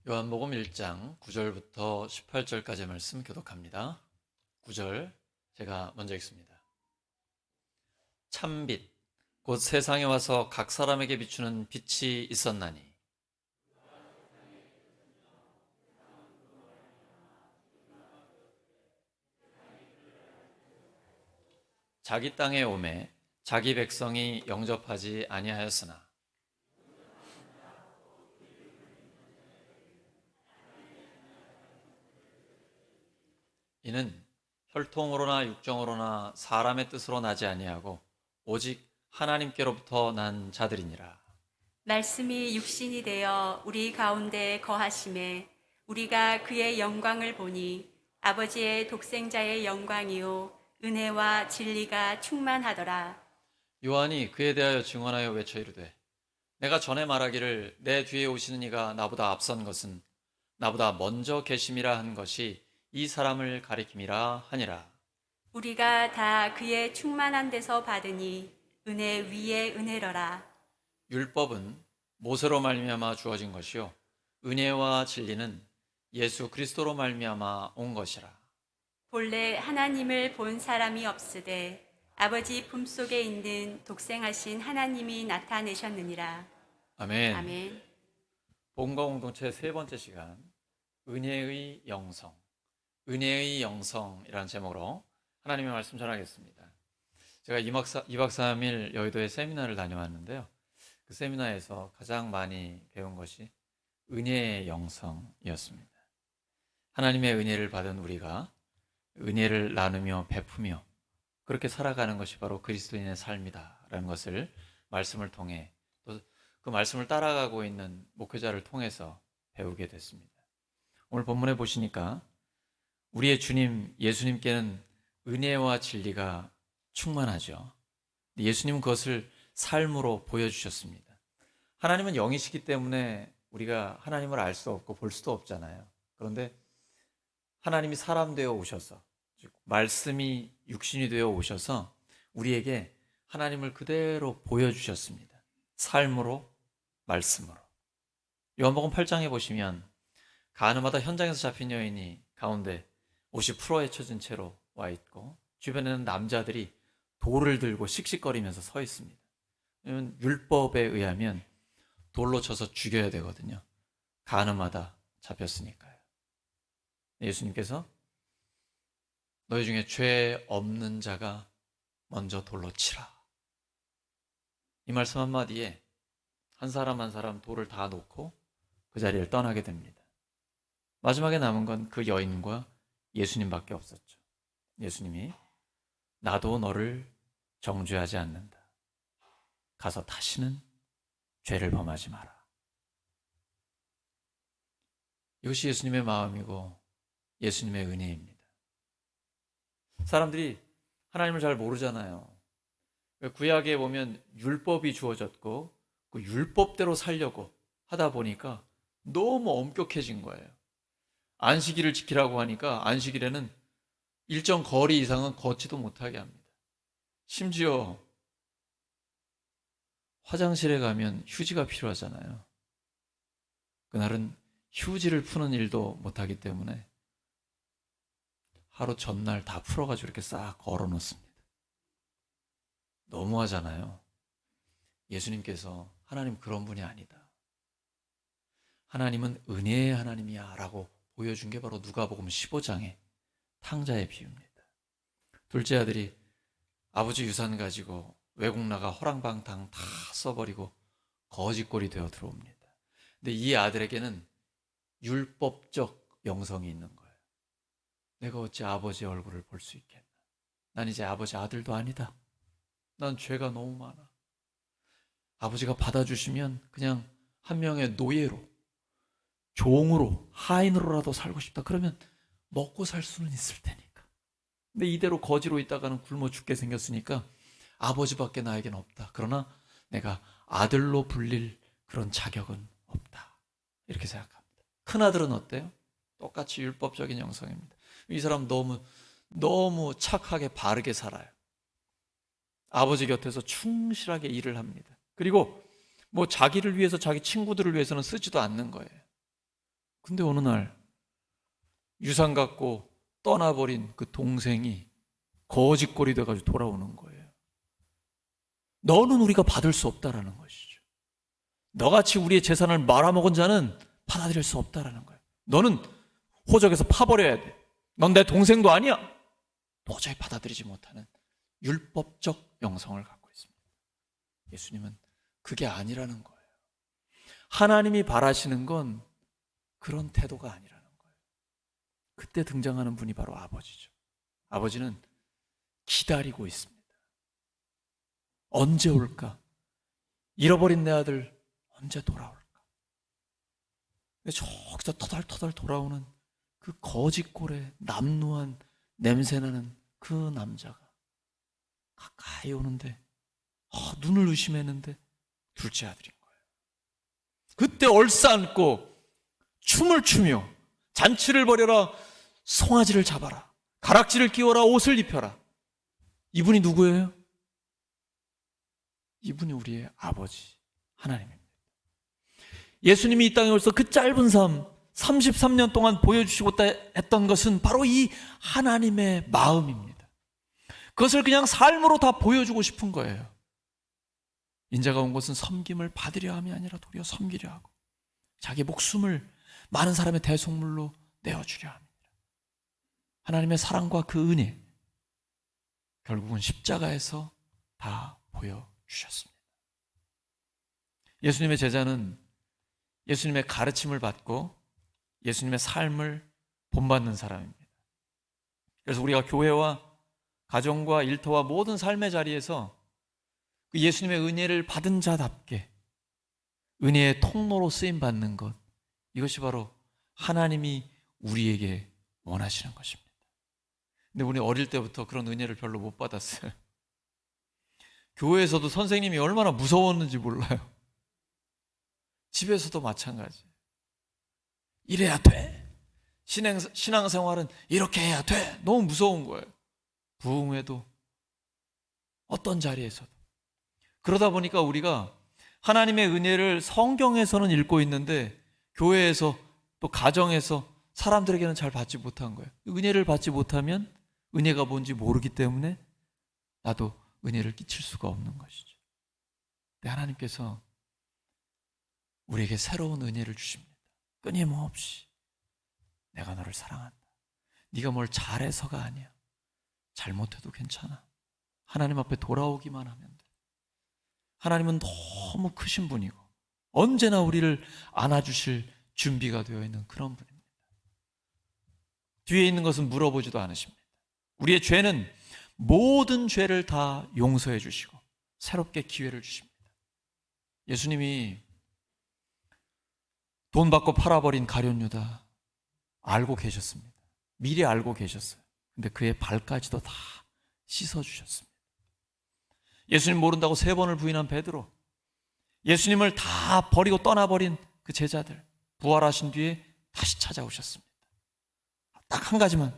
요한복음 1장 9절부터 18절까지의 말씀 교독합니다. 9절 제가 먼저 읽습니다. 참빛 곧 세상에 와서 각 사람에게 비추는 빛이 있었나니 자기 땅에 오매 자기 백성이 영접하지 아니하였으나 이는 혈통으로나 육정으로나 사람의 뜻으로 나지 아니하고 오직 하나님께로부터 난 자들이니라. 말씀이 육신이 되어 우리 가운데 거하심에 우리가 그의 영광을 보니 아버지의 독생자의 영광이요 은혜와 진리가 충만하더라. 요한이 그에 대하여 증언하여 외쳐 이르되 내가 전에 말하기를 내 뒤에 오시는 이가 나보다 앞선 것은 나보다 먼저 계심이라 한 것이 이 사람을 가리킴이라 하니라. 우리가 다 그의 충만한 데서 받으니 은혜 위에 은혜로라. 율법은 모세로 말미암아 주어진 것이요 은혜와 진리는 예수 그리스도로 말미암아 온 것이라. 본래 하나님을 본 사람이 없으되 아버지 품속에 있는 독생하신 하나님이 나타내셨느니라. 아멘. 아멘. 복음과 공동체 세 번째 시간, 은혜의 영성, 은혜의 영성이라는 제목으로 하나님의 말씀 전하겠습니다. 제가 2박 3일 여의도에 세미나를 다녀왔는데요. 그 세미나에서 가장 많이 배운 것이 은혜의 영성이었습니다. 하나님의 은혜를 받은 우리가 은혜를 나누며 베푸며 그렇게 살아가는 것이 바로 그리스도인의 삶이다라는 것을 말씀을 통해 또 그 말씀을 따라가고 있는 목회자를 통해서 배우게 됐습니다. 오늘 본문에 보시니까 우리의 주님 예수님께는 은혜와 진리가 충만하죠. 예수님은 그것을 삶으로 보여주셨습니다. 하나님은 영이시기 때문에 우리가 하나님을 알 수 없고 볼 수도 없잖아요. 그런데 하나님이 사람 되어 오셔서, 즉 말씀이 육신이 되어 오셔서 우리에게 하나님을 그대로 보여주셨습니다. 삶으로, 말씀으로. 요한복음 8장에 보시면 가늠하다 현장에서 잡힌 여인이 가운데 옷이 풀어헤쳐진 채로 와 있고 주변에는 남자들이 돌을 들고 씩씩거리면서 서 있습니다. 왜냐하면 율법에 의하면 돌로 쳐서 죽여야 되거든요. 가늠하다 잡혔으니까요. 예수님께서 너희 중에 죄 없는 자가 먼저 돌로 치라. 이 말씀 한마디에 한 사람 한 사람 돌을 다 놓고 그 자리를 떠나게 됩니다. 마지막에 남은 건 그 여인과 예수님밖에 없었죠. 예수님이 나도 너를 정죄하지 않는다. 가서 다시는 죄를 범하지 마라. 이것이 예수님의 마음이고 예수님의 은혜입니다. 사람들이 하나님을 잘 모르잖아요. 구약에 보면 율법이 주어졌고 그 율법대로 살려고 하다 보니까 너무 엄격해진 거예요. 안식일을 지키라고 하니까 안식일에는 일정 거리 이상은 걷지도 못하게 합니다. 심지어 화장실에 가면 휴지가 필요하잖아요. 그날은 휴지를 푸는 일도 못하기 때문에 하루 전날 다 풀어가지고 이렇게 싹 걸어 놓습니다. 너무하잖아요. 예수님께서 하나님 그런 분이 아니다. 하나님은 은혜의 하나님이야 라고 보여준 게 바로 누가복음 15장의 탕자의 비유입니다. 둘째 아들이 아버지 유산 가지고 외국 나가 허랑방탕 다 써버리고 거지꼴이 되어 들어옵니다. 근데 이 아들에게는 율법적 영성이 있는 거예요. 내가 어찌 아버지의 얼굴을 볼 수 있겠나. 난 이제 아버지 아들도 아니다. 난 죄가 너무 많아. 아버지가 받아주시면 그냥 한 명의 노예로, 종으로, 하인으로라도 살고 싶다. 그러면 먹고 살 수는 있을 테니까. 근데 이대로 거지로 있다가는 굶어 죽게 생겼으니까 아버지밖에 나에겐 없다. 그러나 내가 아들로 불릴 그런 자격은 없다. 이렇게 생각합니다. 큰아들은 어때요? 똑같이 율법적인 영성입니다. 이 사람 너무 착하게 바르게 살아요. 아버지 곁에서 충실하게 일을 합니다. 그리고 뭐 자기를 위해서 자기 친구들을 위해서는 쓰지도 않는 거예요. 근데 어느 날 유산 갖고 떠나버린 그 동생이 거짓골이 돼가지고 돌아오는 거예요. 너는 우리가 받을 수 없다라는 것이죠. 너같이 우리의 재산을 말아먹은 자는 받아들일 수 없다라는 거예요. 너는 호적에서 파버려야 돼. 넌 내 동생도 아니야. 도저히 받아들이지 못하는 율법적 영성을 갖고 있습니다. 예수님은 그게 아니라는 거예요. 하나님이 바라시는 건 그런 태도가 아니라는 거예요. 그때 등장하는 분이 바로 아버지죠. 아버지는 기다리고 있습니다. 언제 올까? 잃어버린 내 아들 언제 돌아올까? 저기서 터덜터덜 돌아오는 그 거짓골에 남루한 냄새나는 그 남자가 가까이 오는데 눈을 의심했는데 둘째 아들인 거예요. 그때 얼싸안고 춤을 추며 잔치를 벌여라, 송아지를 잡아라, 가락지를 끼워라, 옷을 입혀라. 이분이 누구예요? 이분이 우리의 아버지 하나님입니다. 예수님이 이 땅에 오셔서 그 짧은 삶 33년 동안 보여주시고 했던 것은 바로 이 하나님의 마음입니다. 그것을 그냥 삶으로 다 보여주고 싶은 거예요. 인자가 온 것은 섬김을 받으려 함이 아니라 도리어 섬기려 하고 자기 목숨을 많은 사람의 대속물로 내어주려 합니다. 하나님의 사랑과 그 은혜 결국은 십자가에서 다 보여주셨습니다. 예수님의 제자는 예수님의 가르침을 받고 예수님의 삶을 본받는 사람입니다. 그래서 우리가 교회와 가정과 일터와 모든 삶의 자리에서 그 예수님의 은혜를 받은 자답게 은혜의 통로로 쓰임받는 것, 이것이 바로 하나님이 우리에게 원하시는 것입니다. 근데 우리 어릴 때부터 그런 은혜를 별로 못 받았어요. 교회에서도 선생님이 얼마나 무서웠는지 몰라요. 집에서도 마찬가지. 이래야 돼. 신앙생활은 이렇게 해야 돼. 너무 무서운 거예요. 부흥회도 어떤 자리에서도. 그러다 보니까 우리가 하나님의 은혜를 성경에서는 읽고 있는데 교회에서 또 가정에서 사람들에게는 잘 받지 못한 거예요. 은혜를 받지 못하면 은혜가 뭔지 모르기 때문에 나도 은혜를 끼칠 수가 없는 것이죠. 근데 하나님께서 우리에게 새로운 은혜를 주십니다. 끊임없이 내가 너를 사랑한다. 네가 뭘 잘해서가 아니야. 잘못해도 괜찮아. 하나님 앞에 돌아오기만 하면 돼. 하나님은 너무 크신 분이고 언제나 우리를 안아주실 준비가 되어 있는 그런 분입니다. 뒤에 있는 것은 물어보지도 않으십니다. 우리의 죄는 모든 죄를 다 용서해 주시고 새롭게 기회를 주십니다. 예수님이 돈 받고 팔아버린 가룟 유다 알고 계셨습니다. 미리 알고 계셨어요. 근데 그의 발까지도 다 씻어주셨습니다. 예수님 모른다고 3번을 부인한 베드로, 예수님을 다 버리고 떠나버린 그 제자들, 부활하신 뒤에 다시 찾아오셨습니다. 딱 한 가지만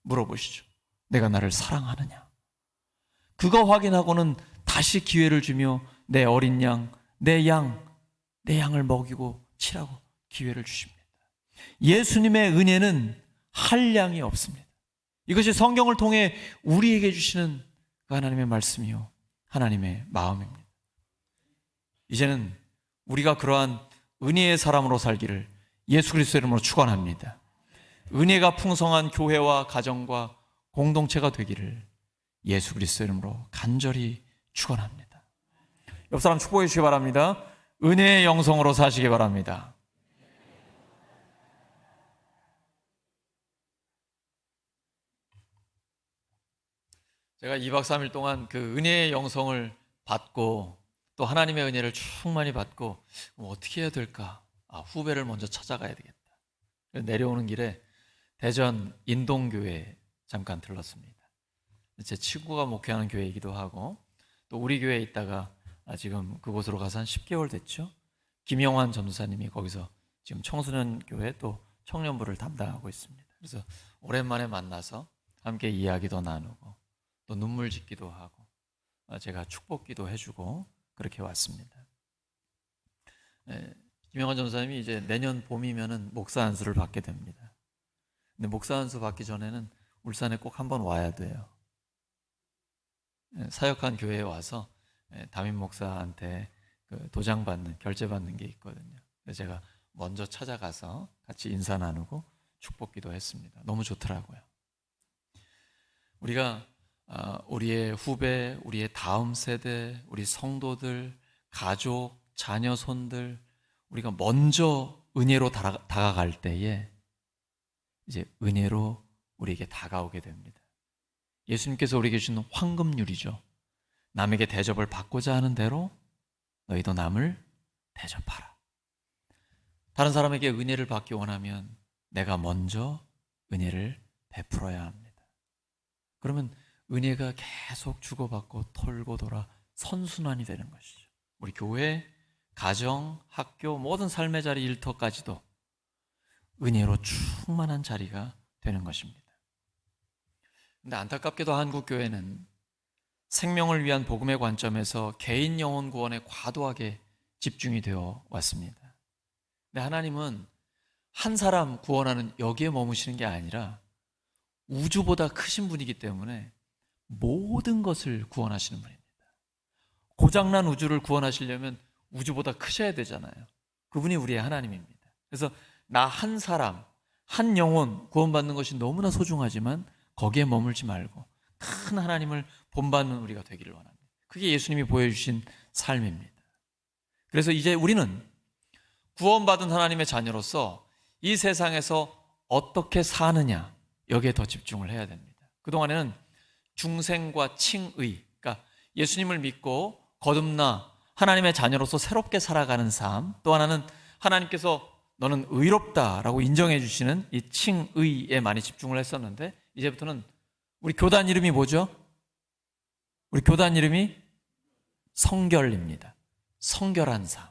물어보시죠. 내가 나를 사랑하느냐? 그거 확인하고는 다시 기회를 주며 내 어린 양, 내 양을 먹이고 치라고 기회를 주십니다. 예수님의 은혜는 한량이 없습니다. 이것이 성경을 통해 우리에게 주시는 그 하나님의 말씀이요 하나님의 마음입니다. 이제는 우리가 그러한 은혜의 사람으로 살기를 예수 그리스도의 이름으로 축원합니다. 은혜가 풍성한 교회와 가정과 공동체가 되기를 예수 그리스도의 이름으로 간절히 축원합니다. 옆 사람 축복해 주시기 바랍니다. 은혜의 영성으로 사시기 바랍니다. 제가 2박 3일 동안 그 은혜의 영성을 받고 또 하나님의 은혜를 충만히 받고 어떻게 해야 될까? 후배를 먼저 찾아가야 되겠다. 내려오는 길에 대전 인동교회에 잠깐 들렀습니다. 제 친구가 목회하는 교회이기도 하고 또 우리 교회에 있다가 지금 그곳으로 가서 한 10개월 됐죠. 김영환 전도사님이 거기서 지금 청소년 교회 또 청년부를 담당하고 있습니다. 그래서 오랜만에 만나서 함께 이야기도 나누고 또 눈물 짓기도 하고 제가 축복기도 해주고 그렇게 왔습니다. 김영환 전사님이 이제 내년 봄이면은 목사 안수를 받게 됩니다. 근데 목사 안수 받기 전에는 울산에 꼭 한번 와야 돼요. 사역한 교회에 와서 담임 목사한테 그 도장 받는, 결제 받는 게 있거든요. 그래서 제가 먼저 찾아가서 같이 인사 나누고 축복기도 했습니다. 너무 좋더라고요. 우리가 우리의 후배, 우리의 다음 세대, 우리 성도들, 가족, 자녀, 손들, 우리가 먼저 은혜로 다가갈 때에 이제 은혜로 우리에게 다가오게 됩니다. 예수님께서 우리에게 주신 황금률이죠. 남에게 대접을 받고자 하는 대로 너희도 남을 대접하라. 다른 사람에게 은혜를 받기 원하면 내가 먼저 은혜를 베풀어야 합니다. 그러면 은혜가 계속 주고받고 털고 돌아 선순환이 되는 것이죠. 우리 교회, 가정, 학교, 모든 삶의 자리, 일터까지도 은혜로 충만한 자리가 되는 것입니다. 근데 안타깝게도 한국 교회는 생명을 위한 복음의 관점에서 개인 영혼 구원에 과도하게 집중이 되어 왔습니다. 근데 하나님은 한 사람 구원하는 여기에 머무시는 게 아니라 우주보다 크신 분이기 때문에 모든 것을 구원하시는 분입니다. 고장난 우주를 구원하시려면 우주보다 크셔야 되잖아요. 그분이 우리의 하나님입니다. 그래서 나 한 사람, 한 영혼 구원받는 것이 너무나 소중하지만 거기에 머물지 말고 큰 하나님을 본받는 우리가 되기를 원합니다. 그게 예수님이 보여주신 삶입니다. 그래서 이제 우리는 구원받은 하나님의 자녀로서 이 세상에서 어떻게 사느냐, 여기에 더 집중을 해야 됩니다. 그동안에는 중생과 칭의, 그러니까 예수님을 믿고 거듭나 하나님의 자녀로서 새롭게 살아가는 삶, 또 하나는 하나님께서 너는 의롭다라고 인정해 주시는 이 칭의에 많이 집중을 했었는데, 이제부터는 우리 교단 이름이 뭐죠? 우리 교단 이름이 성결입니다. 성결한 삶,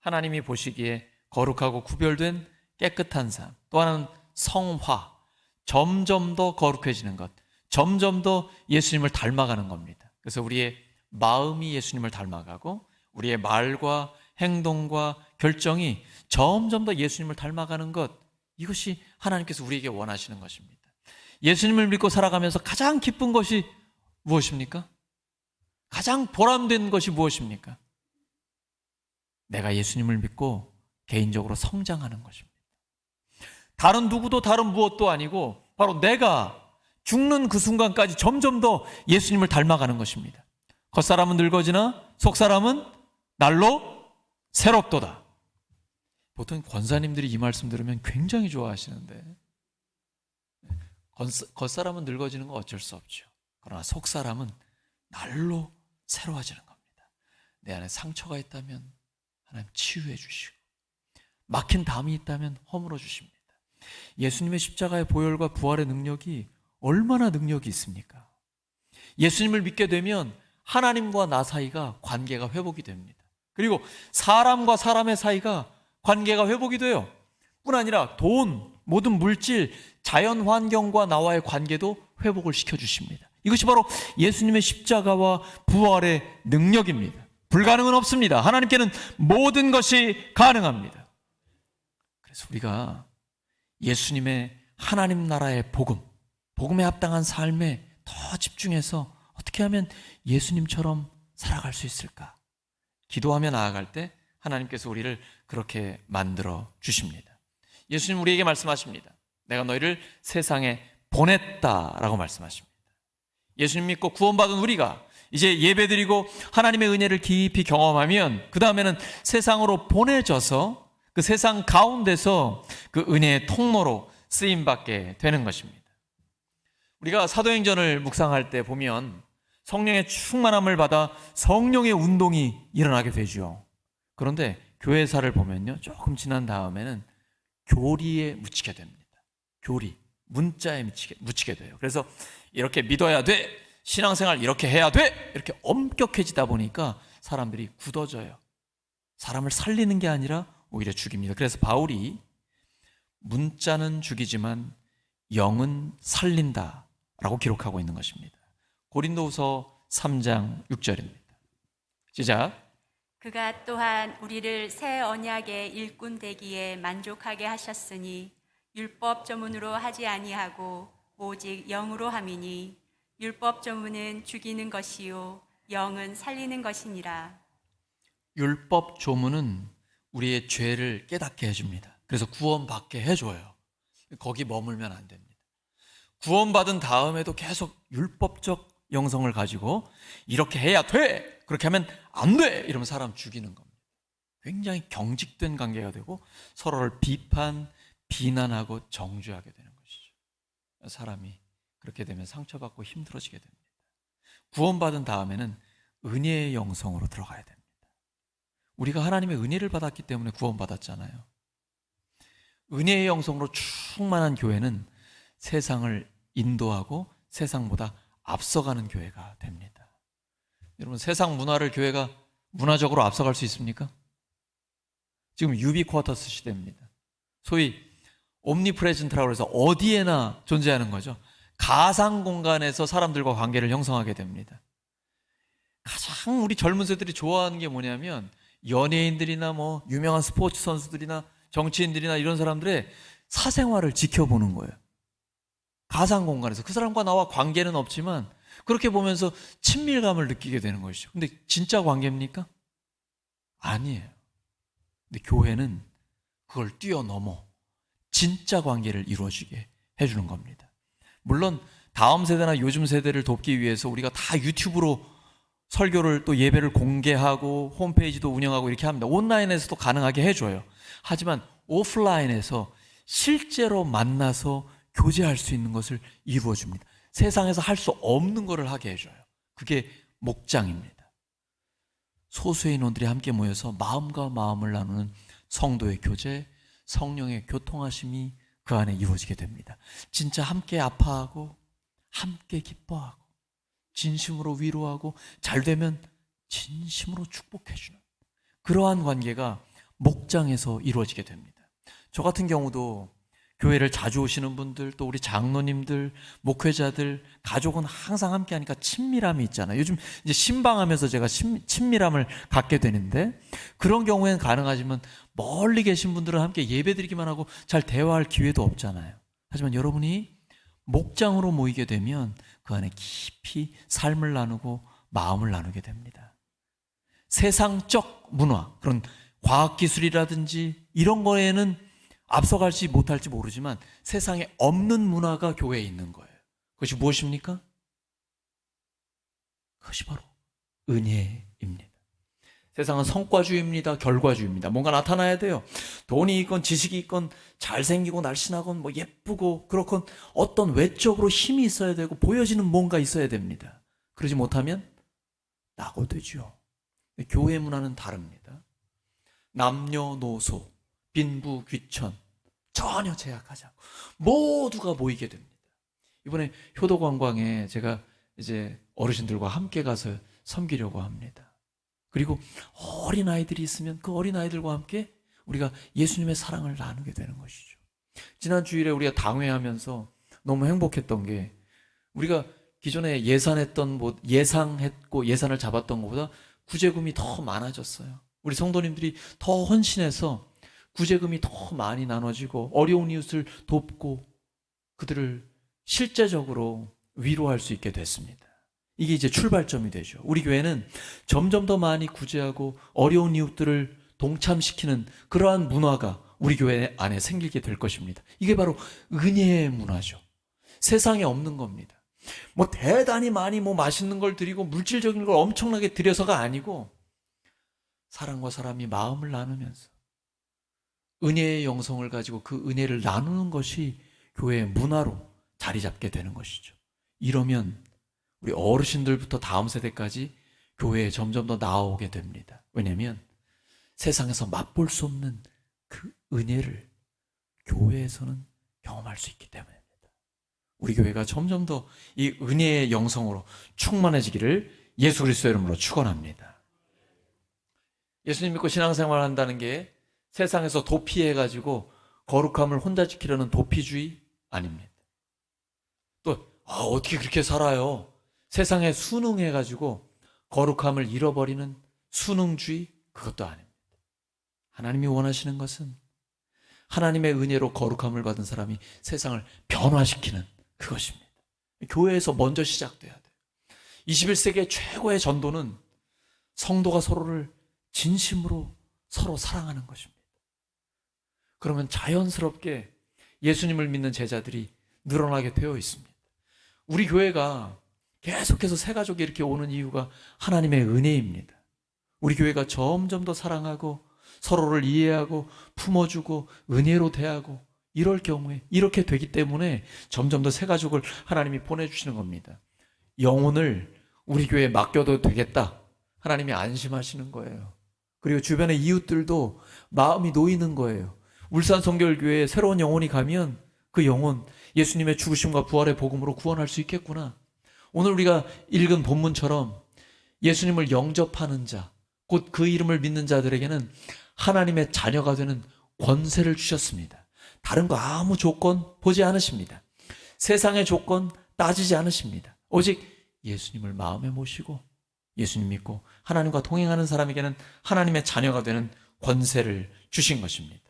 하나님이 보시기에 거룩하고 구별된 깨끗한 삶, 또 하나는 성화, 점점 더 거룩해지는 것, 점점 더 예수님을 닮아가는 겁니다. 그래서 우리의 마음이 예수님을 닮아가고 우리의 말과 행동과 결정이 점점 더 예수님을 닮아가는 것, 이것이 하나님께서 우리에게 원하시는 것입니다. 예수님을 믿고 살아가면서 가장 기쁜 것이 무엇입니까? 가장 보람된 것이 무엇입니까? 내가 예수님을 믿고 개인적으로 성장하는 것입니다. 다른 누구도 다른 무엇도 아니고 바로 내가 죽는 그 순간까지 점점 더 예수님을 닮아가는 것입니다. 겉사람은 늙어지나 속사람은 날로 새롭도다. 보통 권사님들이 이 말씀 들으면 굉장히 좋아하시는데, 겉사람은 늙어지는 건 어쩔 수 없죠. 그러나 속사람은 날로 새로워지는 겁니다. 내 안에 상처가 있다면 하나님 치유해 주시고, 막힌 담이 있다면 허물어 주십니다. 예수님의 십자가의 보혈과 부활의 능력이 얼마나 능력이 있습니까? 예수님을 믿게 되면 하나님과 나 사이가 관계가 회복이 됩니다. 그리고 사람과 사람의 사이가 관계가 회복이 돼요. 뿐 아니라 돈, 모든 물질, 자연 환경과 나와의 관계도 회복을 시켜주십니다. 이것이 바로 예수님의 십자가와 부활의 능력입니다. 불가능은 없습니다. 하나님께는 모든 것이 가능합니다. 그래서 우리가 예수님의 하나님 나라의 복음, 복음에 합당한 삶에 더 집중해서 어떻게 하면 예수님처럼 살아갈 수 있을까? 기도하며 나아갈 때 하나님께서 우리를 그렇게 만들어 주십니다. 예수님 우리에게 말씀하십니다. 내가 너희를 세상에 보냈다라고 말씀하십니다. 예수님 믿고 구원받은 우리가 이제 예배드리고 하나님의 은혜를 깊이 경험하면 그 다음에는 세상으로 보내져서 그 세상 가운데서 그 은혜의 통로로 쓰임받게 되는 것입니다. 우리가 사도행전을 묵상할 때 보면 성령의 충만함을 받아 성령의 운동이 일어나게 되죠. 그런데 교회사를 보면요, 조금 지난 다음에는 교리에 묻히게 됩니다. 교리, 문자에 묻히게 돼요. 그래서 이렇게 믿어야 돼, 신앙생활 이렇게 해야 돼, 이렇게 엄격해지다 보니까 사람들이 굳어져요. 사람을 살리는 게 아니라 오히려 죽입니다. 그래서 바울이 문자는 죽이지만 영은 살린다라고 기록하고 있는 것입니다. 고린도후서 3장 6절입니다. 시작. 그가 또한 우리를 새 언약의 일꾼 되기에 만족하게 하셨으니 율법 조문으로 하지 아니하고 오직 영으로 함이니 율법 조문은 죽이는 것이요 영은 살리는 것이니라. 율법 조문은 우리의 죄를 깨닫게 해줍니다. 그래서 구원받게 해줘요. 거기 머물면 안 됩니다. 구원받은 다음에도 계속 율법적 영성을 가지고 이렇게 해야 돼! 그렇게 하면 안 돼! 이러면 사람 죽이는 겁니다. 굉장히 경직된 관계가 되고 서로를 비난하고 정죄하게 되는 것이죠. 사람이 그렇게 되면 상처받고 힘들어지게 됩니다. 구원받은 다음에는 은혜의 영성으로 들어가야 됩니다. 우리가 하나님의 은혜를 받았기 때문에 구원받았잖아요. 은혜의 영성으로 충만한 교회는 세상을 인도하고 세상보다 앞서가는 교회가 됩니다. 여러분, 세상 문화를 교회가 문화적으로 앞서갈 수 있습니까? 지금 유비쿼터스 시대입니다. 소위 옴니프레젠트라고 해서 어디에나 존재하는 거죠. 가상 공간에서 사람들과 관계를 형성하게 됩니다. 가장 우리 젊은 세들이 좋아하는 게 뭐냐면 연예인들이나 뭐 유명한 스포츠 선수들이나 정치인들이나 이런 사람들의 사생활을 지켜보는 거예요. 가상 공간에서 그 사람과 나와 관계는 없지만 그렇게 보면서 친밀감을 느끼게 되는 것이죠. 근데 진짜 관계입니까? 아니에요. 근데 교회는 그걸 뛰어넘어 진짜 관계를 이루어지게 해주는 겁니다. 물론 다음 세대나 요즘 세대를 돕기 위해서 우리가 다 유튜브로 설교를 또 예배를 공개하고 홈페이지도 운영하고 이렇게 합니다. 온라인에서도 가능하게 해줘요. 하지만 오프라인에서 실제로 만나서 교제할 수 있는 것을 이루어 줍니다. 세상에서 할 수 없는 것을 하게 해줘요. 그게 목장입니다. 소수의 인원들이 함께 모여서 마음과 마음을 나누는 성도의 교제, 성령의 교통하심이 그 안에 이루어지게 됩니다. 진짜 함께 아파하고 함께 기뻐하고 진심으로 위로하고 잘 되면 진심으로 축복해주는 그러한 관계가 목장에서 이루어지게 됩니다. 저 같은 경우도 교회를 자주 오시는 분들, 또 우리 장로님들, 목회자들, 가족은 항상 함께 하니까 친밀함이 있잖아요. 요즘 이제 신방하면서 제가 친밀함을 갖게 되는데, 그런 경우에는 가능하지만 멀리 계신 분들은 함께 예배드리기만 하고 잘 대화할 기회도 없잖아요. 하지만 여러분이 목장으로 모이게 되면 그 안에 깊이 삶을 나누고 마음을 나누게 됩니다. 세상적 문화, 그런 과학기술이라든지 이런 거에는 앞서갈지 못할지 모르지만 세상에 없는 문화가 교회에 있는 거예요. 그것이 무엇입니까? 그것이 바로 은혜입니다. 세상은 성과주의입니다. 결과주의입니다. 뭔가 나타나야 돼요. 돈이 있건 지식이 있건 잘생기고 날씬하건 뭐 예쁘고 그렇건 어떤 외적으로 힘이 있어야 되고 보여지는 뭔가 있어야 됩니다. 그러지 못하면 낙오되죠. 교회 문화는 다릅니다. 남녀노소, 빈부, 귀천 전혀 제약하지 않고 모두가 모이게 됩니다. 이번에 효도관광에 제가 이제 어르신들과 함께 가서 섬기려고 합니다. 그리고 어린아이들이 있으면 그 어린아이들과 함께 우리가 예수님의 사랑을 나누게 되는 것이죠. 지난 주일에 우리가 당회하면서 너무 행복했던 게 우리가 기존에 예상했고 예산을 잡았던 것보다 구제금이 더 많아졌어요. 우리 성도님들이 더 헌신해서 구제금이 더 많이 나눠지고 어려운 이웃을 돕고 그들을 실제적으로 위로할 수 있게 됐습니다. 이게 이제 출발점이 되죠. 우리 교회는 점점 더 많이 구제하고 어려운 이웃들을 동참시키는 그러한 문화가 우리 교회 안에 생기게 될 것입니다. 이게 바로 은혜의 문화죠. 세상에 없는 겁니다. 뭐 대단히 많이 뭐 맛있는 걸 드리고 물질적인 걸 엄청나게 드려서가 아니고 사람과 사람이 마음을 나누면서 은혜의 영성을 가지고 그 은혜를 나누는 것이 교회의 문화로 자리 잡게 되는 것이죠. 이러면 우리 어르신들부터 다음 세대까지 교회에 점점 더 나아오게 됩니다. 왜냐하면 세상에서 맛볼 수 없는 그 은혜를 교회에서는 경험할 수 있기 때문입니다. 우리 교회가 점점 더 이 은혜의 영성으로 충만해지기를 예수 그리스도의 이름으로 축원합니다. 예수님 믿고 신앙생활 한다는 게 세상에서 도피해가지고 거룩함을 혼자 지키려는 도피주의 아닙니다. 또 어떻게 그렇게 살아요? 세상에 순응해가지고 거룩함을 잃어버리는 순응주의 그것도 아닙니다. 하나님이 원하시는 것은 하나님의 은혜로 거룩함을 받은 사람이 세상을 변화시키는 그것입니다. 교회에서 먼저 시작돼야 돼요. 21세기의 최고의 전도는 성도가 서로를 진심으로 서로 사랑하는 것입니다. 그러면 자연스럽게 예수님을 믿는 제자들이 늘어나게 되어 있습니다. 우리 교회가 계속해서 새가족이 이렇게 오는 이유가 하나님의 은혜입니다. 우리 교회가 점점 더 사랑하고 서로를 이해하고 품어주고 은혜로 대하고 이럴 경우에 이렇게 되기 때문에 점점 더 새가족을 하나님이 보내주시는 겁니다. 영혼을 우리 교회에 맡겨도 되겠다. 하나님이 안심하시는 거예요. 그리고 주변의 이웃들도 마음이 놓이는 거예요. 울산 성결교회에 새로운 영혼이 가면 그 영혼 예수님의 죽으심과 부활의 복음으로 구원할 수 있겠구나. 오늘 우리가 읽은 본문처럼 예수님을 영접하는 자, 곧 그 이름을 믿는 자들에게는 하나님의 자녀가 되는 권세를 주셨습니다. 다른 거 아무 조건 보지 않으십니다. 세상의 조건 따지지 않으십니다. 오직 예수님을 마음에 모시고 예수님 믿고 하나님과 동행하는 사람에게는 하나님의 자녀가 되는 권세를 주신 것입니다.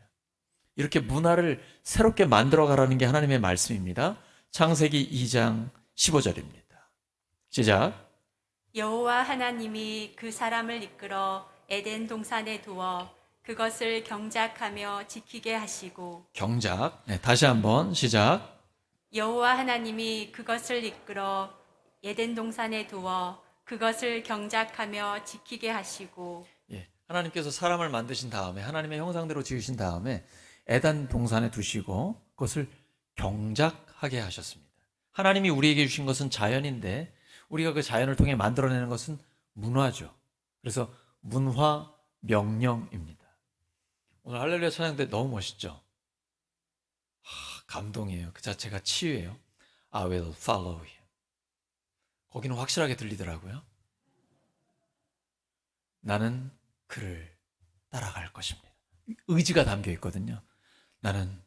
이렇게 문화를 새롭게 만들어가라는 게 하나님의 말씀입니다. 창세기 2장 15절입니다. 시작. 여호와 하나님이 그 사람을 이끌어 에덴 동산에 두어 그것을 경작하며 지키게 하시고. 경작. 네, 다시 한번 시작. 여호와 하나님이 그것을 이끌어 에덴 동산에 두어 그것을 경작하며 지키게 하시고. 예, 하나님께서 사람을 만드신 다음에 하나님의 형상대로 지으신 다음에 에덴 동산에 두시고 그것을 경작하게 하셨습니다. 하나님이 우리에게 주신 것은 자연인데 우리가 그 자연을 통해 만들어내는 것은 문화죠. 그래서 문화 명령입니다. 오늘 할렐루야 찬양 때 너무 멋있죠? 감동이에요. 그 자체가 치유예요. I will follow him. 거기는 확실하게 들리더라고요. 나는 그를 따라갈 것입니다. 의지가 담겨 있거든요. 나는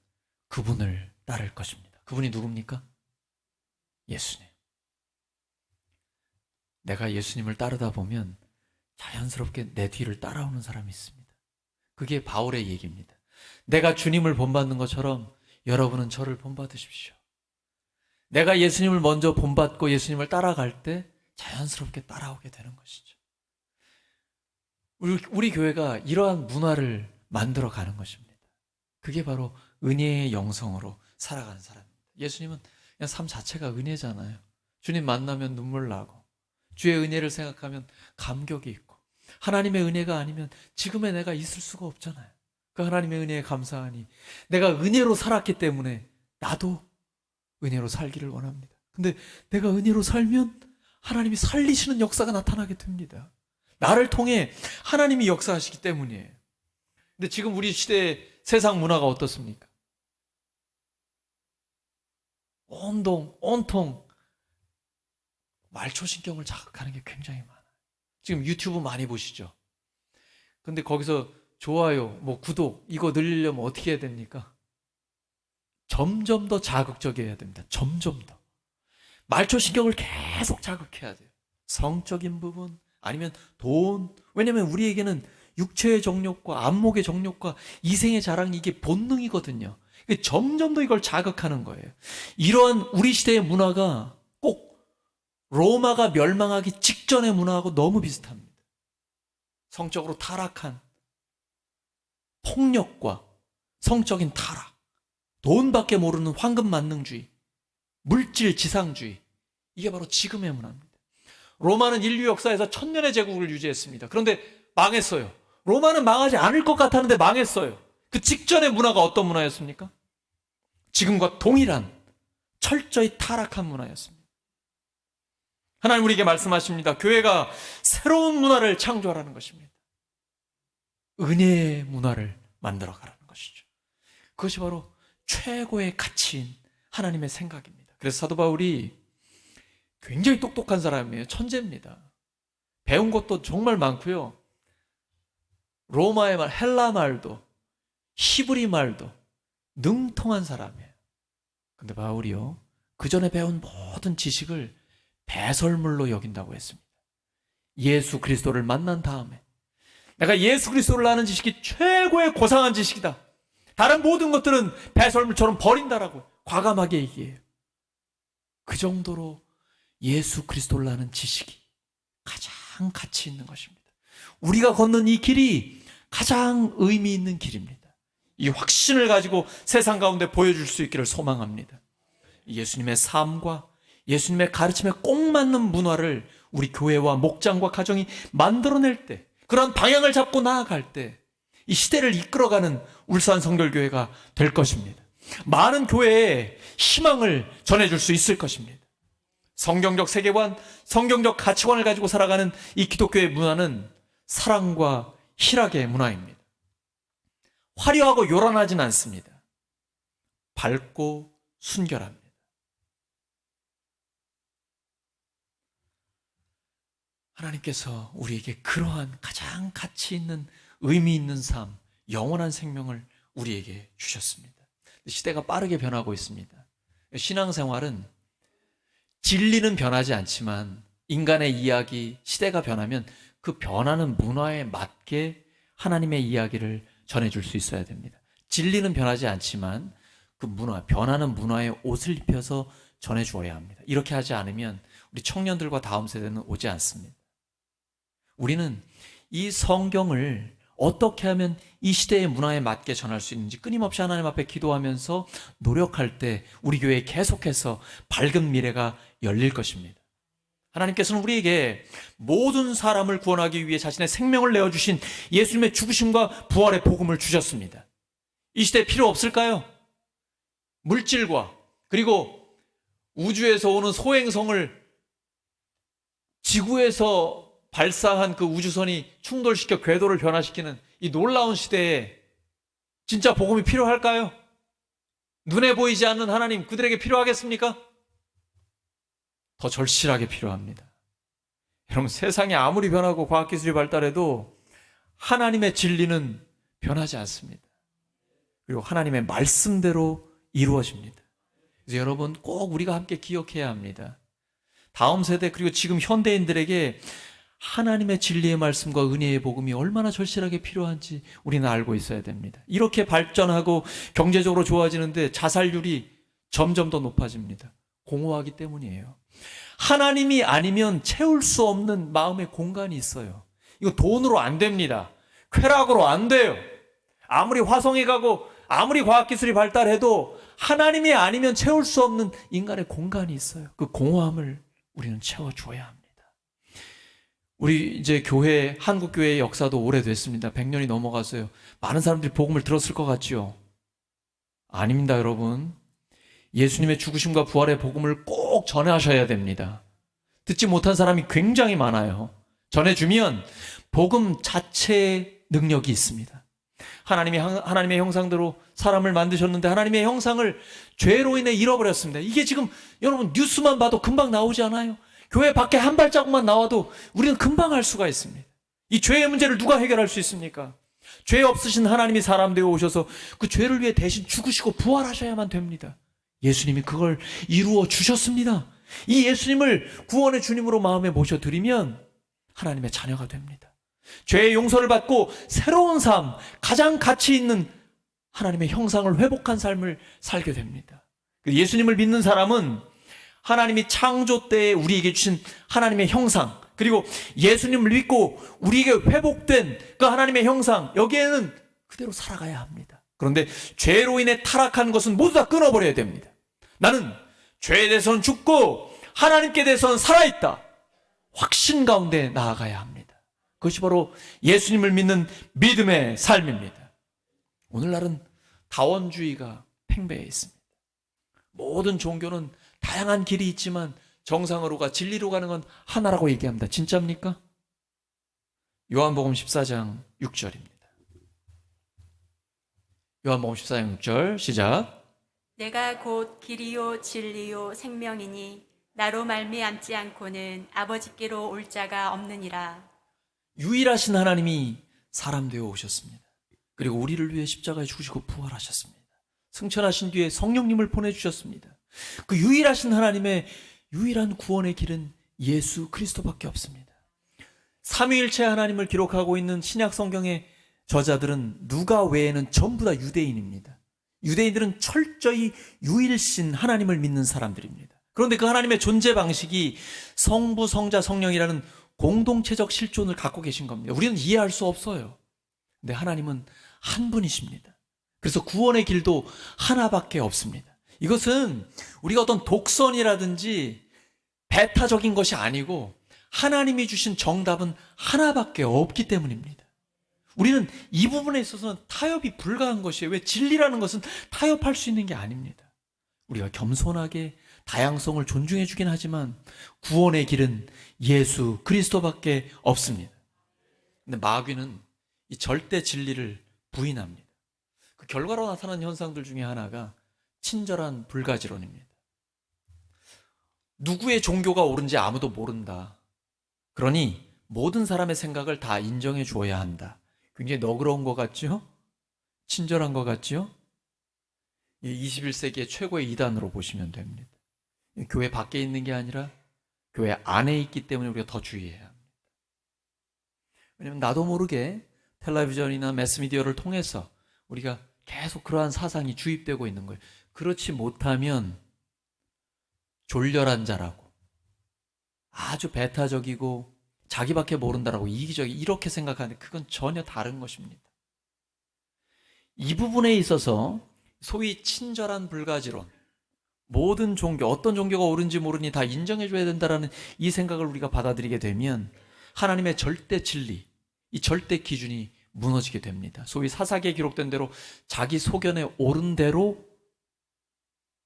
그분을 따를 것입니다. 그분이 누굽니까? 예수님. 내가 예수님을 따르다 보면 자연스럽게 내 뒤를 따라오는 사람이 있습니다. 그게 바울의 얘기입니다. 내가 주님을 본받는 것처럼 여러분은 저를 본받으십시오. 내가 예수님을 먼저 본받고 예수님을 따라갈 때 자연스럽게 따라오게 되는 것이죠. 우리 교회가 이러한 문화를 만들어가는 것입니다. 그게 바로 은혜의 영성으로 살아가는 사람입니다. 예수님은 그냥 삶 자체가 은혜잖아요. 주님 만나면 눈물 나고 주의 은혜를 생각하면 감격이 있고 하나님의 은혜가 아니면 지금의 내가 있을 수가 없잖아요. 그 하나님의 은혜에 감사하니 내가 은혜로 살았기 때문에 나도 은혜로 살기를 원합니다. 근데 내가 은혜로 살면 하나님이 살리시는 역사가 나타나게 됩니다. 나를 통해 하나님이 역사하시기 때문이에요. 근데 지금 우리 시대의 세상 문화가 어떻습니까? 온통 말초신경을 자극하는 게 굉장히 많아요. 지금 유튜브 많이 보시죠? 근데 거기서 좋아요, 구독 이거 늘리려면 어떻게 해야 됩니까? 점점 더 자극적이어야 됩니다. 점점 더. 말초신경을 계속 자극해야 돼요. 성적인 부분 아니면 돈. 왜냐면 우리에게는 육체의 정욕과 안목의 정욕과 이생의 자랑이 이게 본능이거든요. 점점 더 이걸 자극하는 거예요. 이러한 우리 시대의 문화가 꼭 로마가 멸망하기 직전의 문화하고 너무 비슷합니다. 성적으로 타락한 폭력과 성적인 타락, 돈밖에 모르는 황금 만능주의, 물질 지상주의, 이게 바로 지금의 문화입니다. 로마는 인류 역사에서 1000년의 제국을 유지했습니다. 그런데 망했어요. 로마는 망하지 않을 것 같았는데 망했어요. 그 직전의 문화가 어떤 문화였습니까? 지금과 동일한 철저히 타락한 문화였습니다. 하나님 우리에게 말씀하십니다. 교회가 새로운 문화를 창조하라는 것입니다. 은혜의 문화를 만들어가라는 것이죠. 그것이 바로 최고의 가치인 하나님의 생각입니다. 그래서 사도 바울이 굉장히 똑똑한 사람이에요. 천재입니다. 배운 것도 정말 많고요. 로마의 말, 헬라 말도, 히브리 말도 능통한 사람이에요. 근데 바울이요, 그 전에 배운 모든 지식을 배설물로 여긴다고 했습니다. 예수 그리스도를 만난 다음에 내가 예수 그리스도를 아는 지식이 최고의 고상한 지식이다. 다른 모든 것들은 배설물처럼 버린다라고 과감하게 얘기해요. 그 정도로 예수 그리스도를 아는 지식이 가장 가치 있는 것입니다. 우리가 걷는 이 길이 가장 의미 있는 길입니다. 이 확신을 가지고 세상 가운데 보여줄 수 있기를 소망합니다. 예수님의 삶과 예수님의 가르침에 꼭 맞는 문화를 우리 교회와 목장과 가정이 만들어낼 때, 그런 방향을 잡고 나아갈 때 이 시대를 이끌어가는 울산 성결교회가 될 것입니다. 많은 교회에 희망을 전해줄 수 있을 것입니다. 성경적 세계관, 성경적 가치관을 가지고 살아가는 이 기독교의 문화는 사랑과 희락의 문화입니다. 화려하고 요란하진 않습니다. 밝고 순결합니다. 하나님께서 우리에게 그러한 가장 가치 있는 의미 있는 삶, 영원한 생명을 우리에게 주셨습니다. 시대가 빠르게 변하고 있습니다. 신앙생활은 진리는 변하지 않지만 인간의 이야기, 시대가 변하면 그 변하는 문화에 맞게 하나님의 이야기를 전해줄 수 있어야 됩니다. 진리는 변하지 않지만 그 문화, 변하는 문화에 옷을 입혀서 전해주어야 합니다. 이렇게 하지 않으면 우리 청년들과 다음 세대는 오지 않습니다. 우리는 이 성경을 어떻게 하면 이 시대의 문화에 맞게 전할 수 있는지 끊임없이 하나님 앞에 기도하면서 노력할 때 우리 교회에 계속해서 밝은 미래가 열릴 것입니다. 하나님께서는 우리에게 모든 사람을 구원하기 위해 자신의 생명을 내어주신 예수님의 죽으심과 부활의 복음을 주셨습니다. 이 시대에 필요 없을까요? 물질과 그리고 우주에서 오는 소행성을 지구에서 발사한 그 우주선이 충돌시켜 궤도를 변화시키는 이 놀라운 시대에 진짜 복음이 필요할까요? 눈에 보이지 않는 하나님, 그들에게 필요하겠습니까? 더 절실하게 필요합니다. 여러분, 세상이 아무리 변하고 과학기술이 발달해도 하나님의 진리는 변하지 않습니다. 그리고 하나님의 말씀대로 이루어집니다. 그래서 여러분, 꼭 우리가 함께 기억해야 합니다. 다음 세대 그리고 지금 현대인들에게 하나님의 진리의 말씀과 은혜의 복음이 얼마나 절실하게 필요한지 우리는 알고 있어야 됩니다. 이렇게 발전하고 경제적으로 좋아지는데 자살률이 점점 더 높아집니다. 공허하기 때문이에요. 하나님이 아니면 채울 수 없는 마음의 공간이 있어요. 이거 돈으로 안 됩니다. 쾌락으로 안 돼요. 아무리 화성에 가고 아무리 과학기술이 발달해도 하나님이 아니면 채울 수 없는 인간의 공간이 있어요. 그 공허함을 우리는 채워줘야 합니다. 우리 이제 교회, 한국교회의 역사도 오래됐습니다. 100년이 넘어갔어요. 많은 사람들이 복음을 들었을 것 같지요? 아닙니다, 여러분. 예수님의 죽으심과 부활의 복음을 꼭 전하셔야 됩니다. 듣지 못한 사람이 굉장히 많아요. 전해주면 복음 자체의 능력이 있습니다. 하나님이 하나님의 형상대로 사람을 만드셨는데 하나님의 형상을 죄로 인해 잃어버렸습니다. 이게 지금 여러분 뉴스만 봐도 금방 나오지 않아요? 교회 밖에 한 발자국만 나와도 우리는 금방 알 수가 있습니다. 이 죄의 문제를 누가 해결할 수 있습니까? 죄 없으신 하나님이 사람 되어 오셔서 그 죄를 위해 대신 죽으시고 부활하셔야만 됩니다. 예수님이 그걸 이루어 주셨습니다. 이 예수님을 구원의 주님으로 마음에 모셔드리면 하나님의 자녀가 됩니다. 죄의 용서를 받고 새로운 삶, 가장 가치 있는 하나님의 형상을 회복한 삶을 살게 됩니다. 예수님을 믿는 사람은 하나님이 창조 때에 우리에게 주신 하나님의 형상, 그리고 예수님을 믿고 우리에게 회복된 그 하나님의 형상, 여기에는 그대로 살아가야 합니다. 그런데 죄로 인해 타락한 것은 모두 다 끊어버려야 됩니다. 나는 죄에 대해서는 죽고 하나님께 대해서는 살아있다. 확신 가운데 나아가야 합니다. 그것이 바로 예수님을 믿는 믿음의 삶입니다. 오늘날은 다원주의가 팽배해 있습니다. 모든 종교는 다양한 길이 있지만 정상으로가 진리로 가는 건 하나라고 얘기합니다. 진짜입니까? 요한복음 14장 6절입니다. 요한복음 14장 6절 시작. 내가 곧 길이요 진리요 생명이니 나로 말미암지 않고는 아버지께로 올 자가 없느니라. 유일하신 하나님이 사람 되어 오셨습니다. 그리고 우리를 위해 십자가에 죽으시고 부활하셨습니다. 승천하신 뒤에 성령님을 보내주셨습니다. 그 유일하신 하나님의 유일한 구원의 길은 예수 그리스도밖에 없습니다. 삼위일체 하나님을 기록하고 있는 신약 성경의 저자들은 누가 외에는 전부 다 유대인입니다. 유대인들은 철저히 유일신 하나님을 믿는 사람들입니다. 그런데 그 하나님의 존재 방식이 성부, 성자, 성령이라는 공동체적 실존을 갖고 계신 겁니다. 우리는 이해할 수 없어요. 근데 하나님은 한 분이십니다. 그래서 구원의 길도 하나밖에 없습니다. 이것은 우리가 어떤 독선이라든지 배타적인 것이 아니고 하나님이 주신 정답은 하나밖에 없기 때문입니다. 우리는 이 부분에 있어서는 타협이 불가한 것이에요. 왜? 진리라는 것은 타협할 수 있는 게 아닙니다. 우리가 겸손하게 다양성을 존중해 주긴 하지만 구원의 길은 예수 그리스도밖에 없습니다. 근데 마귀는 이 절대 진리를 부인합니다. 그 결과로 나타난 현상들 중에 하나가 친절한 불가지론입니다. 누구의 종교가 옳은지 아무도 모른다. 그러니 모든 사람의 생각을 다 인정해 주어야 한다. 굉장히 너그러운 것 같죠? 친절한 것 같죠? 21세기의 최고의 이단으로 보시면 됩니다. 교회 밖에 있는 게 아니라 교회 안에 있기 때문에 우리가 더 주의해야 합니다. 왜냐하면 나도 모르게 텔레비전이나 매스미디어를 통해서 우리가 계속 그러한 사상이 주입되고 있는 거예요. 그렇지 못하면 졸렬한 자라고, 아주 배타적이고 자기밖에 모른다라고 이기적이 이렇게 생각하는데 그건 전혀 다른 것입니다. 이 부분에 있어서 소위 친절한 불가지론, 모든 종교, 어떤 종교가 옳은지 모르니 다 인정해줘야 된다라는 이 생각을 우리가 받아들이게 되면 하나님의 절대 진리, 이 절대 기준이 무너지게 됩니다. 소위 사사기에 기록된 대로 자기 소견에 옳은 대로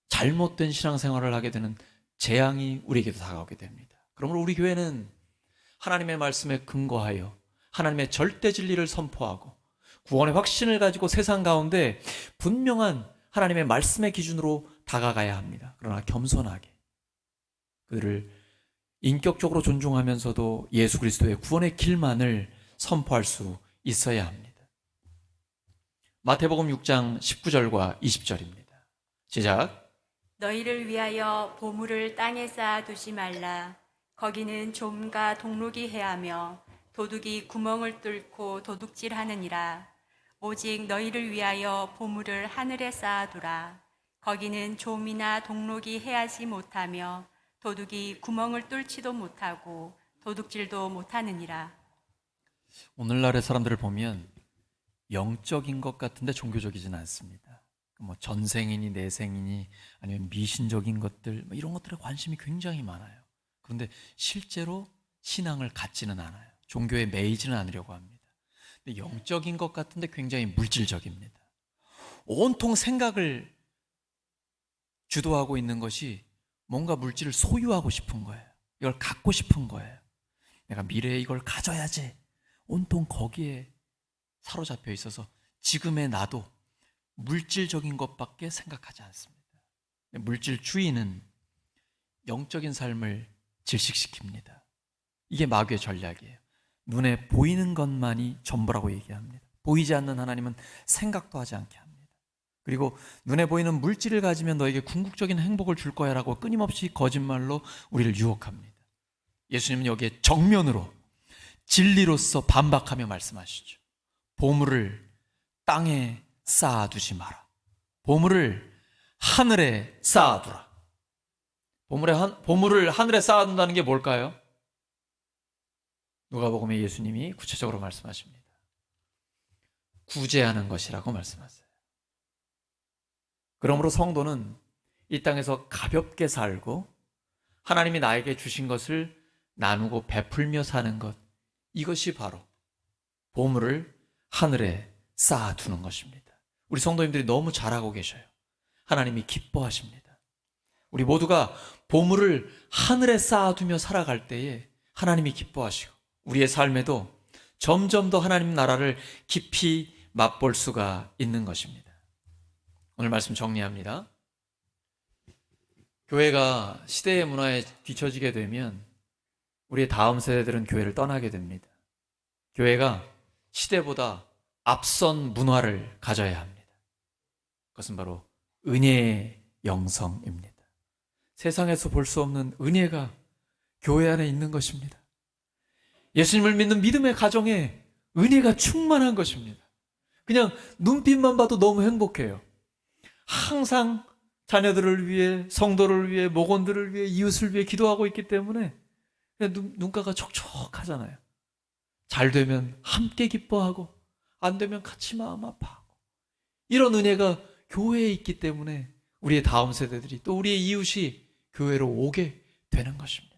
잘못된 신앙생활을 하게 되는 재앙이 우리에게도 다가오게 됩니다. 그러므로 우리 교회는 하나님의 말씀에 근거하여 하나님의 절대 진리를 선포하고 구원의 확신을 가지고 세상 가운데 분명한 하나님의 말씀의 기준으로 다가가야 합니다. 그러나 겸손하게 그들을 인격적으로 존중하면서도 예수 그리스도의 구원의 길만을 선포할 수 있어야 합니다. 마태복음 6장 19절과 20절입니다. 시작. 너희를 위하여 보물을 땅에 쌓아두지 말라. 거기는 좀과 동록이 해하며 도둑이 구멍을 뚫고 도둑질하느니라. 오직 너희를 위하여 보물을 하늘에 쌓아두라. 거기는 좀이나 동록이 해하지 못하며 도둑이 구멍을 뚫지도 못하고 도둑질도 못하느니라. 오늘날의 사람들을 보면 영적인 것 같은데 종교적이진 않습니다. 뭐 전생이니 내생이니 아니면 미신적인 것들 이런 것들에 관심이 굉장히 많아요. 그런데 실제로 신앙을 갖지는 않아요. 종교에 매이지는 않으려고 합니다. 근데 영적인 것 같은데 굉장히 물질적입니다. 온통 생각을 주도하고 있는 것이 뭔가 물질을 소유하고 싶은 거예요. 이걸 갖고 싶은 거예요. 내가 미래에 이걸 가져야지. 온통 거기에 사로잡혀 있어서 지금의 나도 물질적인 것밖에 생각하지 않습니다. 물질주의는 영적인 삶을 질식시킵니다. 이게 마귀의 전략이에요. 눈에 보이는 것만이 전부라고 얘기합니다. 보이지 않는 하나님은 생각도 하지 않게 합니다. 그리고 눈에 보이는 물질을 가지면 너에게 궁극적인 행복을 줄 거야 라고 끊임없이 거짓말로 우리를 유혹합니다. 예수님은 여기에 정면으로 진리로서 반박하며 말씀하시죠. 보물을 땅에 쌓아두지 마라. 보물을 하늘에 쌓아두라. 보물을 하늘에 쌓아둔다는 게 뭘까요? 누가복음에 예수님이 구체적으로 말씀하십니다. 구제하는 것이라고 말씀하세요. 그러므로 성도는 이 땅에서 가볍게 살고 하나님이 나에게 주신 것을 나누고 베풀며 사는 것, 이것이 바로 보물을 하늘에 쌓아두는 것입니다. 우리 성도님들이 너무 잘하고 계셔요. 하나님이 기뻐하십니다. 우리 모두가 보물을 하늘에 쌓아두며 살아갈 때에 하나님이 기뻐하시고 우리의 삶에도 점점 더 하나님 나라를 깊이 맛볼 수가 있는 것입니다. 오늘 말씀 정리합니다. 교회가 시대의 문화에 뒤처지게 되면 우리의 다음 세대들은 교회를 떠나게 됩니다. 교회가 시대보다 앞선 문화를 가져야 합니다. 그것은 바로 은혜의 영성입니다. 세상에서 볼 수 없는 은혜가 교회 안에 있는 것입니다. 예수님을 믿는 믿음의 가정에 은혜가 충만한 것입니다. 그냥 눈빛만 봐도 너무 행복해요. 항상 자녀들을 위해, 성도를 위해, 목원들을 위해, 이웃을 위해 기도하고 있기 때문에 그냥 눈가가 촉촉하잖아요. 잘 되면 함께 기뻐하고 안 되면 같이 마음 아파하고, 이런 은혜가 교회에 있기 때문에 우리의 다음 세대들이, 또 우리의 이웃이 교회로 오게 되는 것입니다.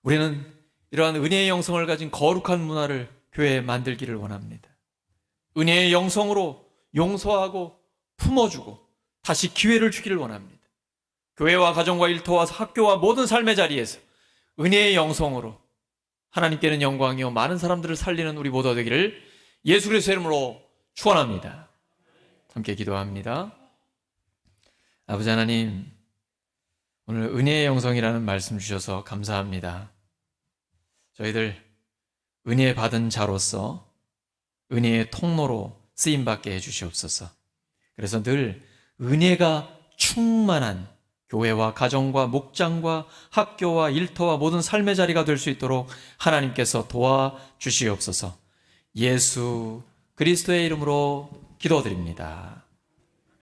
우리는 이러한 은혜의 영성을 가진 거룩한 문화를 교회에 만들기를 원합니다. 은혜의 영성으로 용서하고 품어주고 다시 기회를 주기를 원합니다. 교회와 가정과 일터와 학교와 모든 삶의 자리에서 은혜의 영성으로 하나님께는 영광이요 많은 사람들을 살리는 우리 모두가 되기를 예수 그리스도의 이름으로 축원합니다. 함께 기도합니다. 아버지 하나님, 오늘 은혜의 영성이라는 말씀 주셔서 감사합니다. 저희들 은혜 받은 자로서 은혜의 통로로 쓰임받게 해주시옵소서. 그래서 늘 은혜가 충만한 교회와 가정과 목장과 학교와 일터와 모든 삶의 자리가 될 수 있도록 하나님께서 도와주시옵소서. 예수 그리스도의 이름으로 기도드립니다.